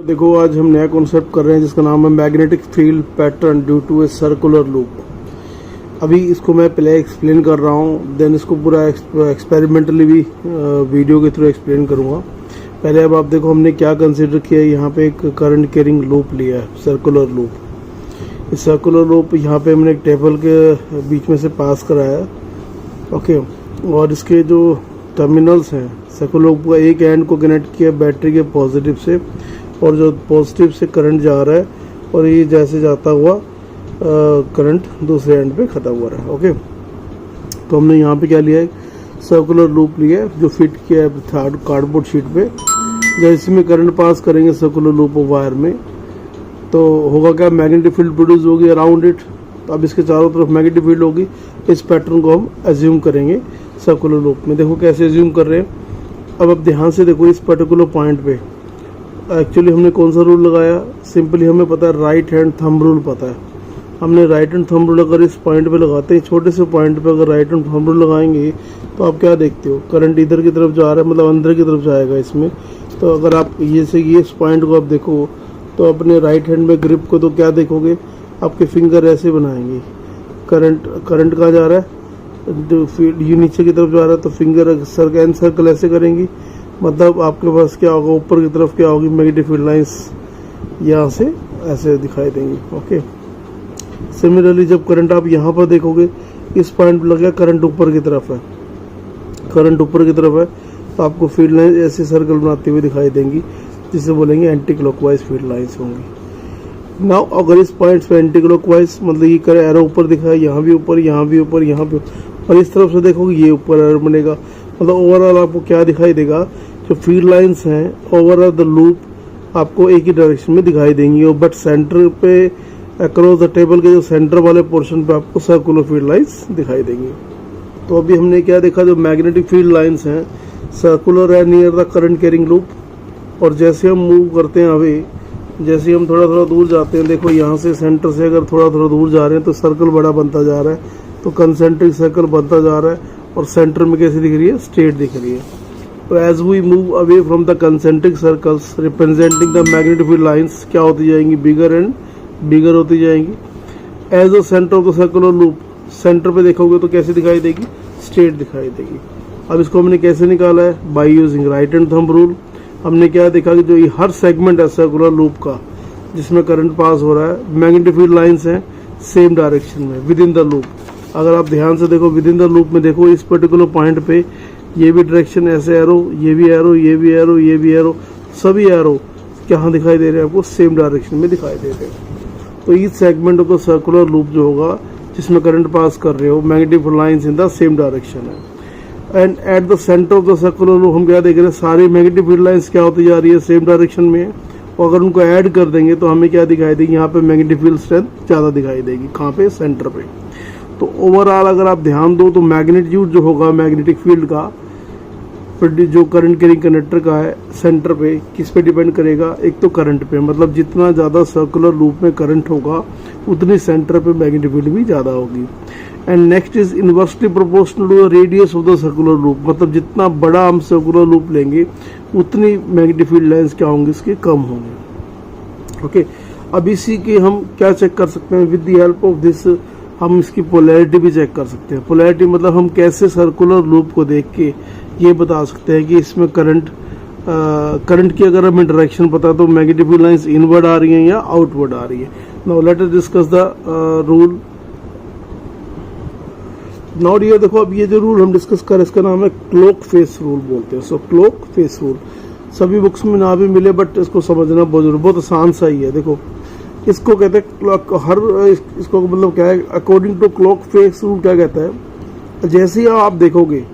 देखो आज हम नया कॉन्सेप्ट कर रहे हैं जिसका नाम है magnetic field pattern due to a circular loop. अभी इसको मैं पहले एक्सप्लेन कर रहा हूँ, देन इसको पूरा एक्सपेरिमेंटली भी वीडियो के थ्रू एक्सप्लेन करूँगा। पहले अब आप देखो हमने क्या कंसिडर किया है। यहाँ पे एक करंट कैरिंग लूप लिया है, सर्कुलर लूप। इस सर्कुलर लूप यहाँ पे हमने एक टेबल के बीच में से पास कराया है, ओके। और इसके जो टर्मिनल्स हैं, सर्कुलर लूप का एक एंड को कनेक्ट किया बैटरी के पॉजिटिव से, और जो पॉजिटिव से करंट जा रहा है और ये जैसे जाता हुआ करंट दूसरे एंड पे ख़त्म हो रहा है, ओके। तो हमने यहाँ पे क्या लिया है, सर्कुलर लूप लिया है जो फिट किया है थर्ड कार्डबोर्ड शीट पे। जैसे में करंट पास करेंगे सर्कुलर लूप वायर में तो होगा क्या, मैग्नेटिक फील्ड प्रोड्यूस होगी अराउंड इट। तो अब इसके चारों तरफ मैग्नेटिक फील्ड होगी। इस पैटर्न को हम एज्यूम करेंगे सर्कुलर लूप में। देखो कैसे एज्यूम कर रहे हैं। अब ध्यान से देखो इस पर्टिकुलर पॉइंट पे एक्चुअली हमने कौन सा रूल लगाया। सिंपली हमें पता है राइट हैंड थंब रूल पता है। हमने राइट हैंड थंब रूल अगर इस पॉइंट पे लगाते हैं, छोटे से पॉइंट पे अगर राइट हैंड थंब रूल लगाएंगे तो आप क्या देखते हो, करंट इधर की तरफ जा रहा है, मतलब अंदर की तरफ जाएगा इसमें। तो अगर आप ये से ये इस पॉइंट को आप देखो तो अपने राइट हैंड में ग्रिप को तो क्या देखोगे, आपके फिंगर ऐसे बनाएंगे। करंट कहाँ जा रहा है, जो फील्ड ये नीचे की तरफ जा रहा है तो फिंगर सर्कल ऐसे करेंगी। मतलब आपके पास क्या होगा, ऊपर की तरफ क्या होगी, मैग्नेटिक फील्ड लाइंस यहाँ से ऐसे दिखाई देंगी, ओके। सिमिलरली जब करंट आप यहाँ पर देखोगे, इस पॉइंट पर लगा करंट ऊपर की तरफ है, करंट ऊपर की तरफ है तो आपको फील्ड लाइंस ऐसे सर्कल बनाती हुई दिखाई देंगी, जिसे बोलेंगे एंटी क्लॉकवाइज फील्ड लाइंस होंगी। नाउ अगर इस पॉइंट्स पे एंटी क्लॉकवाइज मतलब ये करे एरो ऊपर दिखाया, यहाँ भी ऊपर, यहाँ भी ऊपर, यहाँ भी, और इस तरफ से देखोगे ये ऊपर एरो बनेगा। मतलब ओवरऑल आपको क्या दिखाई देगा, जो फील्ड लाइंस हैं ओवरऑल द लूप आपको एक ही डायरेक्शन में दिखाई देंगी। और बट सेंटर पे अक्रॉस द टेबल के जो सेंटर वाले पोर्शन पे आपको सर्कुलर फील्ड लाइंस दिखाई देंगी। तो अभी हमने क्या देखा, जो मैग्नेटिक फील्ड लाइंस हैं सर्कुलर है near the current carrying loop. और जैसे हम मूव करते हैं, अभी जैसे हम थोड़ा थोड़ा दूर जाते हैं, देखो यहाँ से सेंटर से अगर थोड़ा थोड़ा दूर जा रहे हैं तो सर्कल बड़ा बनता जा रहा है, तो कंसेंट्रिक सर्कल बनता जा रहा है और सेंटर में कैसी दिख रही है, स्ट्रेट दिख रही है। तो as we move away from the concentric circles representing the magnetic field lines क्या होती जाएंगी, बिगर एंड बिगर होती जाएंगी। As the centre of the circular loop, centre पे देखोगे तो कैसे दिखाई देगी, स्ट्रेट दिखाई देगी। अब इसको हमने कैसे निकाला है, by using right hand thumb rule. हमने क्या देखा कि जो ये हर सेगमेंट है सर्कुलर लूप का जिसमें करंट पास हो रहा है, मैग्नेटिक फील्ड लाइंस हैं सेम डायरेक्शन में विद इन द लूप। अगर आप ध्यान से देखो विद इन द लूप में देखो इस पर्टिकुलर पॉइंट पे ये भी डायरेक्शन ऐसे एरो, ये भी एरो, ये भी एरो, ये भी एरो, सभी एरो कहाँ दिखाई दे रहे हैं आपको, सेम डायरेक्शन में दिखाई दे रहे हैं। तो इस segment of the circular loop जो होगा जिसमें करंट पास कर रहे हो, magnetic field lines in the same direction है। And at the centre of the circular loop हम क्या देख रहे हैं, सारी मैग्नेटिक फील्ड लाइंस क्या होती जा रही है, सेम डायरेक्शन में है। और अगर उनको ऐड कर देंगे तो हमें क्या दिखाई देगी, यहाँ पे मैग्नेटिक फील्ड स्ट्रेंथ ज़्यादा दिखाई देगी। कहाँ पे, सेंटर पे। तो ओवरऑल अगर आप ध्यान दो तो मैग्नीट्यूड जो होगा मैग्नेटिक फील्ड का, जो करंट कैरिंग कंडक्टर का है, सेंटर पे किस पे डिपेंड करेगा, एक तो करंट पे, मतलब जितना ज़्यादा सर्कुलर लूप में करंट होगा उतनी सेंटर पे मैग्नेटिक फील्ड भी ज़्यादा होगी। And next is inversely proportional to the radius of the circular loop, मतलब जितना बड़ा हम सर्कुलर लूप लेंगे उतनी मैग्नेटिक फील्ड लाइंस क्या होंगी, इसके कम होंगे, ओके। अब इसी के हम क्या चेक कर सकते हैं, with the help of this हम इसकी पोलैरिटी भी चेक कर सकते हैं। पोलैरिटी मतलब हम कैसे सर्कुलर लूप को देख के ये बता सकते हैं कि इसमें करंट की अगर हमें डायरेक्शन पता तो मैग्नेटिक फील्ड लाइंस इनवर्ड आ रही हैं या आउटवर्ड आ रही है। Now let us discuss the rule. Now dear देखो, अब ये जो रूल हम डिस्कस कर इसका नाम है क्लॉक फेस रूल बोलते हैं। सो क्लॉक फेस रूल सभी बुक्स में ना भी मिले बट इसको समझना बहुत जरूरी, बहुत आसान सा ही है। देखो इसको कहते हैं क्लॉक, इसको मतलब क्या है, according to clock face rule क्या कहता है, जैसे ही आप देखोगे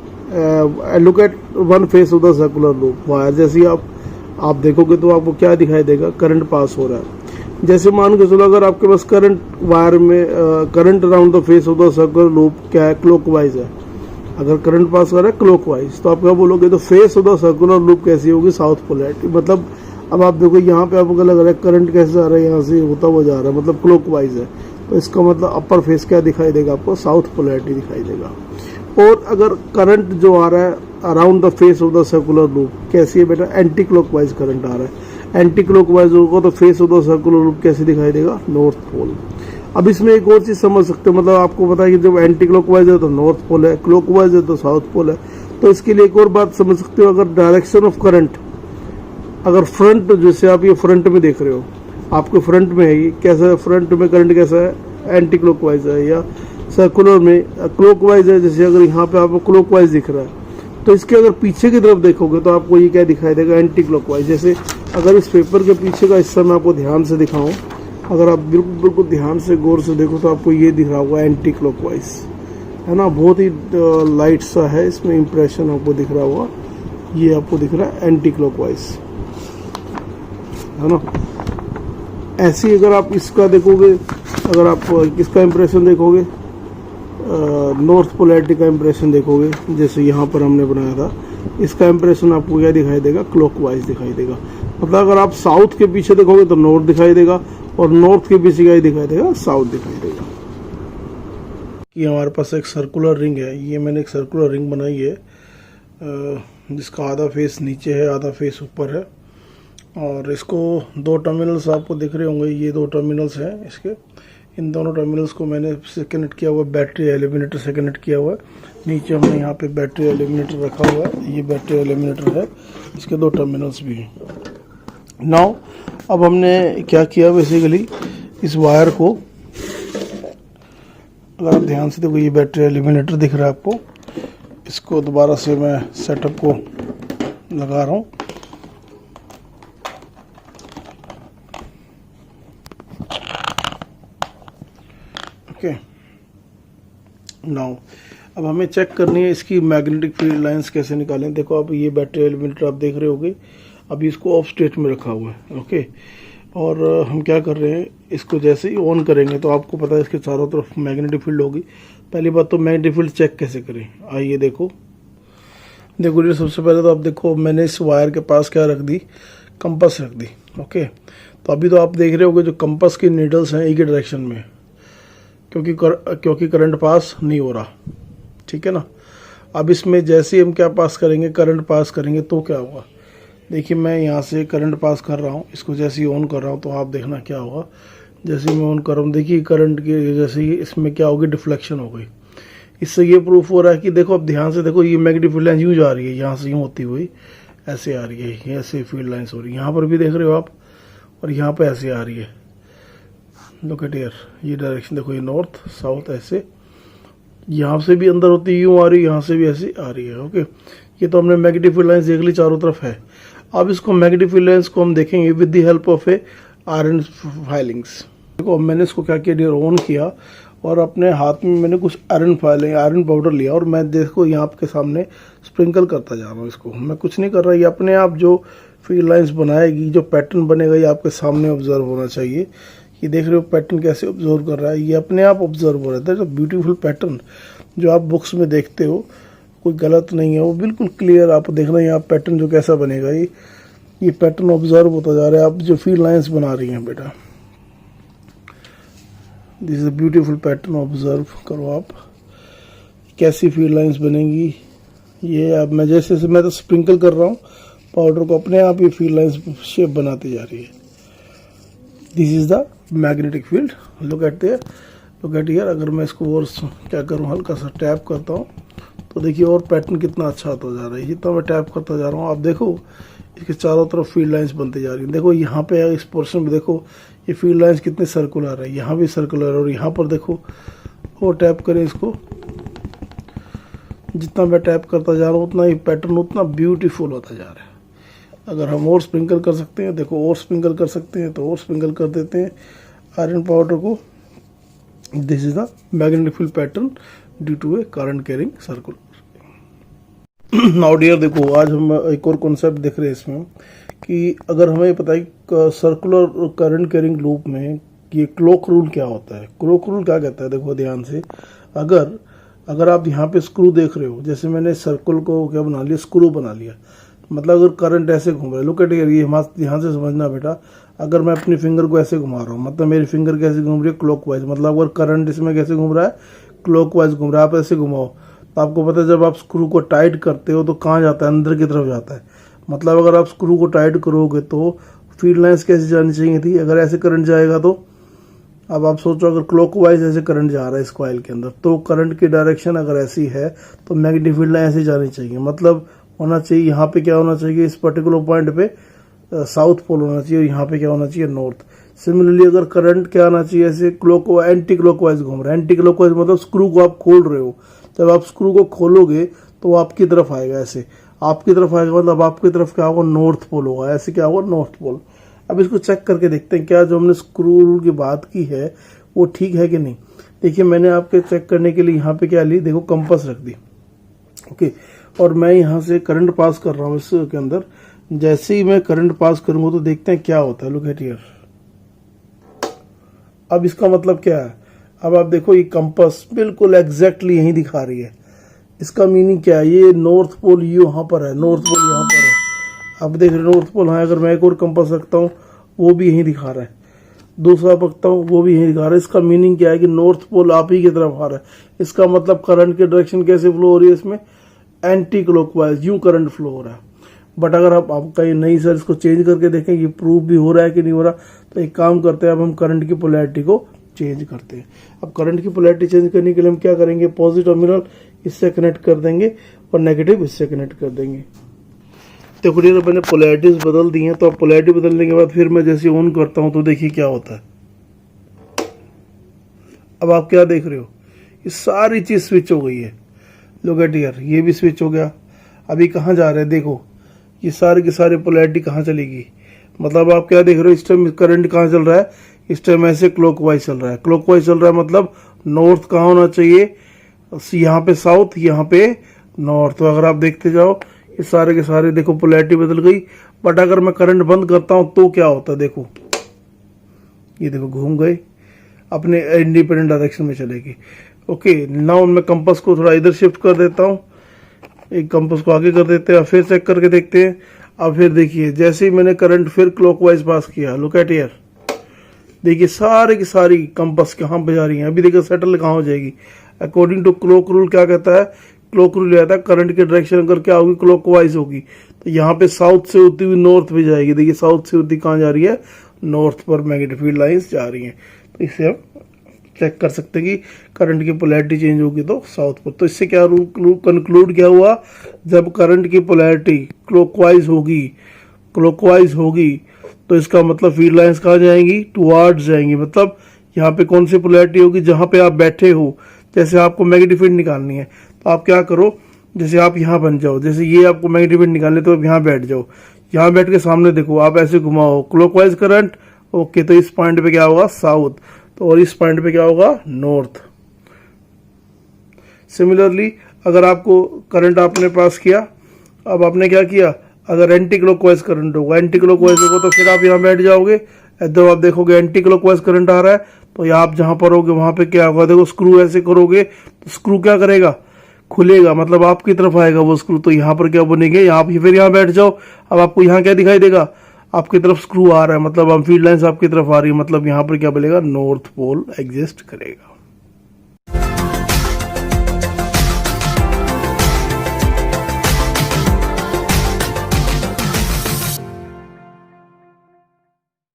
look at one face of the circular loop wire, जैसे ही आप देखोगे तो आपको क्या दिखाई देगा, करंट पास हो रहा है। जैसे मान के चलो अगर आपके पास करंट वायर में current around the face of the circular loop क्या है, क्लॉकवाइज है। अगर करंट पास कर रहा है क्लॉकवाइज तो आप क्या बोलोगे, तो face of the circular loop कैसी होगी, साउथ पोलैरिटी। मतलब अब आप देखो यहाँ पे आपको लग रहा है करंट कैसे जा रहा है, यहाँ से होता हुआ जा रहा है, मतलब क्लॉकवाइज है। तो इसका मतलब अपर फेस क्या दिखाई देगा आपको, साउथ पोलैरिटी दिखाई देगा। और अगर करंट जो आ रहा है around the face of the circular loop कैसी है बेटा, एंटी क्लॉकवाइज करंट आ रहा है। एंटी क्लॉकवाइज होगा तो face of the circular loop कैसे दिखाई देगा, नॉर्थ पोल। अब इसमें एक और चीज समझ सकते हो, मतलब आपको पता है कि जब एंटी क्लॉकवाइज है तो नॉर्थ पोल है, क्लॉकवाइज है तो साउथ पोल है। तो इसके लिए एक और बात समझ सकते हो, अगर डायरेक्शन ऑफ करंट, अगर फ्रंट, जैसे आप ये फ्रंट में देख रहे हो, आपके फ्रंट में है, ये कैसा है, फ्रंट में करंट कैसा है, एंटी क्लॉकवाइज है, या सर्कुलर में क्लॉकवाइज है। जैसे अगर यहाँ पे आपको क्लॉकवाइज दिख रहा है तो इसके अगर पीछे की तरफ देखोगे तो आपको ये क्या दिखाई देगा, एंटी क्लॉकवाइज। जैसे अगर इस पेपर के पीछे का हिस्सा मैं आपको ध्यान से दिखाऊं, अगर आप बिल्कुल ध्यान से गौर से देखो तो आपको ये दिख रहा होगा एंटी क्लॉकवाइज, है ना। बहुत ही लाइट सा है, इसमें इंप्रेशन आपको दिख रहा होगा, ये आपको दिख रहा है एंटी क्लॉकवाइज, है ना। ऐसे ही अगर आप इसका देखोगे, अगर आप इसका इंप्रेशन देखोगे, नॉर्थ पोलैरिटी का इंप्रेशन देखोगे, जैसे यहाँ पर हमने बनाया था, इसका इंप्रेशन आपको क्या दिखाई देगा, क्लॉकवाइज दिखाई देगा। मतलब अगर आप साउथ के पीछे देखोगे तो नॉर्थ दिखाई देगा, और नॉर्थ के पीछे क्या दिखाई देगा, साउथ दिखाई देगा। ये हमारे पास एक सर्कुलर रिंग है, ये मैंने एक सर्कुलर रिंग बनाई है, जिसका आधा फेस नीचे है, आधा फेस ऊपर है, और इसको दो टर्मिनल्स आपको दिख रहे होंगे, ये दो टर्मिनल्स हैं इसके। इन दोनों टर्मिनल्स को मैंने से कनेक्ट किया हुआ है, बैटरी एलिमिनेटर से कनेक्ट किया हुआ है। नीचे हमने यहाँ पे बैटरी एलिमिनेटर रखा हुआ है, ये बैटरी एलिमिनेटर है, इसके दो टर्मिनल्स भी हैं। नाउ अब हमने क्या किया, बेसिकली इस वायर को, अगर आप ध्यान से देखो, ये बैटरी एलिमिनेटर दिख रहा है आपको, इसको दोबारा से मैं सेटअप को लगा रहा हूँ। ओके, नाउ अब हमें चेक करनी है इसकी मैग्नेटिक फील्ड लाइंस कैसे निकालें। देखो अब ये बैटरी एलिमिनेटर आप देख रहे होगे, अभी इसको ऑफ स्टेट में रखा हुआ है। ओके, और हम क्या कर रहे हैं, इसको जैसे ही ऑन करेंगे तो आपको पता है इसके चारों तरफ मैग्नेटिक फील्ड होगी। पहली बात तो मैग्नेटिक फील्ड चेक कैसे करें, आइए देखो ये सबसे पहले तो आप देखो, मैंने इस वायर के पास क्या रख दी, कंपास रख दी। ओके, तो अभी तो आप देख रहे होगे जो कंपास की नीडल्स हैं एक ही डायरेक्शन में, क्योंकि करंट पास नहीं हो रहा, ठीक है ना। अब इसमें जैसे ही हम क्या पास करेंगे, करंट पास करेंगे तो क्या होगा, देखिए मैं यहाँ से करंट पास कर रहा हूँ, इसको जैसे ही ऑन कर रहा हूँ तो आप देखना क्या होगा। जैसे ही मैं ऑन कर रहा हूँ, देखिए करंट की जैसे ही इसमें क्या होगी, डिफ्लेक्शन हो गई। इससे ये प्रूफ हो रहा है कि देखो, अब ध्यान से देखो, ये मैग्नेटिक फील्ड लाइन यूँ जा रही है, यहाँ से यूँ होती हुई ऐसे आ रही है, ऐसे फील्ड लाइन्स हो रही है, यहाँ पर भी देख रहे हो आप, और यहाँ पर ऐसे आ रही है। लुक एट हियर, ये डायरेक्शन देखो, ये नॉर्थ साउथ ऐसे, यहाँ से भी अंदर होती है यूँ आ रही है, यहाँ से भी ऐसी आ रही है। ओके, ये तो हमने मैग्नेटिक फील्ड लाइन्स देख ली, चारों तरफ है। अब इसको मैग्नेटिक फील्ड लाइन्स को हम देखेंगे with the help of A iron filings. देखो अब मैंने इसको क्या किया, डियर ऑन किया, और अपने हाथ में मैंने कुछ आयरन फाइलिंग, आयरन पाउडर लिया, और मैं देखो यहाँ आपके सामने स्प्रिंकल करता जा रहा हूँ इसको। मैं कुछ नहीं कर रहा, ये अपने आप जो फील्ड लाइन्स बनाएगी, जो पैटर्न बनेगा, ये आपके सामने ऑब्जर्व होना चाहिए। ये देख रहे हो पैटर्न कैसे ऑब्जर्व कर रहा है, ये अपने आप ऑब्जर्व हो रहा है। ब्यूटीफुल पैटर्न जो आप बुक्स में देखते हो, कोई गलत नहीं है, वो बिल्कुल क्लियर आपको देखना है। यहाँ पैटर्न जो कैसा बनेगा, ये पैटर्न ऑब्जर्व होता जा रहा है। आप जो फील्ड लाइंस बना रही हैं बेटा, this is a beautiful pattern, observe करो आप कैसी फील्ड लाइंस बनेंगी। ये अब मैं जैसे मैं तो स्प्रिंकल कर रहा हूँ पाउडर को, अपने आप ये फील्ड लाइंस शेप बनाती जा रही है। This is the magnetic field, look at here. अगर मैं इसको और क्या करूँ, हल्का सा टैप करता हूँ तो देखिए और पैटर्न कितना अच्छा होता जा रहा है। जितना मैं टैप करता जा रहा हूँ, आप देखो इसके चारों तरफ फील्ड लाइंस बनती जा रही हैं। देखो यहाँ पे इस पोर्शन में देखो ये फील्ड लाइंस कितने सर्कुलर है, यहाँ भी सर्कुलर है, और यहाँ पर देखो, और टैप करें इसको, जितना मैं टैप करता जा रहा हूँ उतना ही पैटर्न उतना ब्यूटीफुल होता जा रहा है। अगर हम और स्प्रिंकल कर सकते हैं, देखो और स्प्रिंकल कर सकते हैं तो और स्प्रिंकल कर देते हैं आयरन पाउडर को। This is the magnetic field pattern due to a current carrying circular. Now dear देखो, आज हम एक और कॉन्सेप्ट देख रहे हैं इसमें, कि अगर हमें पता है सर्कुलर करंट कैरिंग लूप में ये क्लॉक रूल क्या होता है। क्लॉक रूल क्या कहता है, देखो ध्यान से, अगर आप यहाँ पे स्क्रू देख रहे हो, जैसे मैंने सर्कल को क्या बना लिया, स्क्रू बना लिया, मतलब अगर करंट ऐसे घूम रहा है, लुक एट हियर, ये ध्यान से समझना बेटा। अगर मैं अपनी फिंगर को ऐसे घुमा रहा हूँ, मतलब मेरी फिंगर कैसे घूम रही है, क्लॉकवाइज, मतलब अगर करंट इसमें कैसे घूम रहा है, क्लॉकवाइज घूम रहा है। आप ऐसे घुमाओ तो आपको पता है जब आप स्क्रू को टाइट करते हो तो कहाँ जाता है, अंदर की तरफ जाता है। मतलब अगर आप स्क्रू को टाइट करोगे तो फील्ड लाइंस कैसे जानी चाहिए थी, अगर ऐसे करंट जाएगा तो अब आप सोचो अगर क्लॉकवाइज ऐसे करंट जा रहा है इस कॉइल के अंदर, तो करंट की डायरेक्शन अगर ऐसी है तो मैग्नेटिक फील्ड लाइन ऐसे जानी चाहिए, मतलब होना चाहिए यहाँ पे क्या होना चाहिए, इस पर्टिकुलर पॉइंट पे साउथ पोल होना चाहिए और यहाँ पे क्या होना चाहिए, नॉर्थ। सिमिलरली अगर करंट क्या आना चाहिए, ऐसे एंटी क्लॉकवाइज घूम रहा है, एंटी क्लॉकवाइज मतलब स्क्रू को आप खोल रहे हो, जब आप स्क्रू को खोलोगे तो वो आपकी तरफ आएगा, ऐसे आपकी तरफ आएगा मतलब आपकी तरफ क्या होगा, नॉर्थ पोल होगा, ऐसे क्या होगा, नॉर्थ पोल। अब इसको चेक करके देखते हैं क्या जो हमने स्क्रू रूल की बात की है वो ठीक है कि नहीं। देखिए मैंने आपके चेक करने के लिए यहाँ पे क्या ली, देखो कंपास रख दी, ओके, और मैं यहाँ से करंट पास कर रहा हूँ इसके अंदर। जैसे ही मैं करंट पास करूंगा तो देखते हैं क्या होता है, लुक एट हियर। अब इसका मतलब क्या है, अब आप देखो ये कंपास बिल्कुल एग्जैक्टली यही दिखा रही है, इसका मीनिंग क्या है, ये नॉर्थ पोल यहाँ पर है, नॉर्थ पोल यहाँ पर है, अब देख रहे नॉर्थ पोल है। अगर मैं एक और कंपास रखता हूँ वो भी यही दिखा रहा है, दूसरा रखता हूँ वो भी यही दिखा रहा है। इसका मीनिंग क्या है कि नॉर्थ पोल आप ही की तरफ आ रहा है, इसका मतलब करंट की डायरेक्शन कैसे फ्लो हो रही है, इसमें एंटी क्लॉकवाइज यूं करंट फ्लो हो रहा है। बट अगर आप कहीं नहीं सर इसको चेंज करके देखें ये प्रूव भी हो रहा है कि नहीं हो रहा, तो एक काम करते हैं, अब हम करंट की पोलैरिटी को चेंज करते हैं। अब करंट की पोलैरिटी चेंज करने के लिए हम क्या करेंगे, पॉजिटिव टर्मिनल इससे कनेक्ट कर देंगे और नेगेटिव इससे कनेक्ट कर देंगे। तो फिर मैंने पोलैरिटीज बदल दी हैं, तो अब पोलैरिटी बदलने के बाद फिर मैं जैसे ऑन करता हूं तो देखिए क्या होता है। अब आप क्या देख रहे हो, ये सारी चीज स्विच हो गई है, लुक एट हियर, ये भी स्विच हो गया। अभी कहाँ जा रहे हैं, देखो ये सारे की सारी पोलैरिटी कहाँ चलेगी, मतलब आप क्या देख रहे हो, इस टाइम करंट कहाँ चल रहा है, इस टाइम ऐसे क्लॉकवाइज चल रहा है, क्लॉकवाइज चल रहा है मतलब नॉर्थ कहाँ होना चाहिए, यहाँ पे साउथ, यहाँ पे नॉर्थ। तो अगर आप देखते जाओ ये सारे के सारे देखो पोलैरिटी बदल गई। बट अगर मैं करंट बंद करता हूं तो क्या होता है, देखो ये देखो घूम गए, अपने इंडिपेंडेंट डायरेक्शन में चलेगी। ओके, नाउ मैं कंपास को थोड़ा इधर शिफ्ट कर देता हूं, एक कंपास को आगे कर देते हैं, फिर चेक करके देखते हैं। अब फिर देखिए जैसे ही मैंने करंट फिर क्लॉकवाइज पास किया, लुक एट हियर, देखिए सारे की सारी कंपास कहाँ पे जा रही है। अभी देखिए सेटल कहाँ हो जाएगी, अकॉर्डिंग टू क्लॉक रूल क्या कहता है, क्लॉक रूल आता है करंट की डायरेक्शन अगर क्या होगी, क्लॉकवाइज होगी, तो यहाँ पे साउथ से होती हुई नॉर्थ पे जाएगी। देखिए साउथ से होती कहाँ जा रही है, नॉर्थ पर मैग्नेटिक फील्ड लाइंस जा रही हैं। तो इससे हम चेक कर सकते हैं कि करंट की पोलैरिटी चेंज होगी तो साउथ पर। तो इससे क्या कंक्लूड क्या हुआ, जब करंट की पोलैरिटी क्लॉकवाइज होगी तो इसका मतलब फील्ड लाइंस कहाँ जाएंगी, टुवर्ड्स जाएंगी। मतलब यहाँ पे कौन सी पोलैरिटी होगी, जहाँ पे आप बैठे हो। जैसे आपको मैग्नेटिक फील्ड निकालनी है तो आप क्या करो, जैसे आप यहाँ बन जाओ, जैसे ये आपको मैग्नेटिक फील्ड निकालने तो आप यहाँ बैठ जाओ, यहाँ बैठ के सामने देखो, आप ऐसे घुमाओ क्लॉकवाइज करंट, ओके, तो इस पॉइंट पे क्या होगा, साउथ, तो और इस पॉइंट पे क्या होगा, नॉर्थ। सिमिलरली अगर आपको करंट आपने पास किया, अब आपने क्या किया, अगर एंटी क्लॉकवाइज करंट होगा, एंटी क्लॉकवाइज होगा तो फिर आप यहाँ बैठ जाओगे। जब आप देखोगे एंटी क्लॉकवाइज करंट आ रहा है तो आप जहां पर होगे वहां पे क्या होगा, देखो स्क्रू ऐसे करोगे तो स्क्रू क्या करेगा, खुलेगा, मतलब आपकी तरफ आएगा वो स्क्रू। तो यहाँ पर क्या बनेंगे, यहाँ फिर यहाँ बैठ जाओ। अब आपको यहाँ क्या दिखाई देगा, आपकी तरफ स्क्रू आ रहा है, मतलब हम फील्ड लाइंस आपकी तरफ आ रही है, मतलब यहाँ पर क्या बनेगा, नॉर्थ पोल एग्जिस्ट करेगा।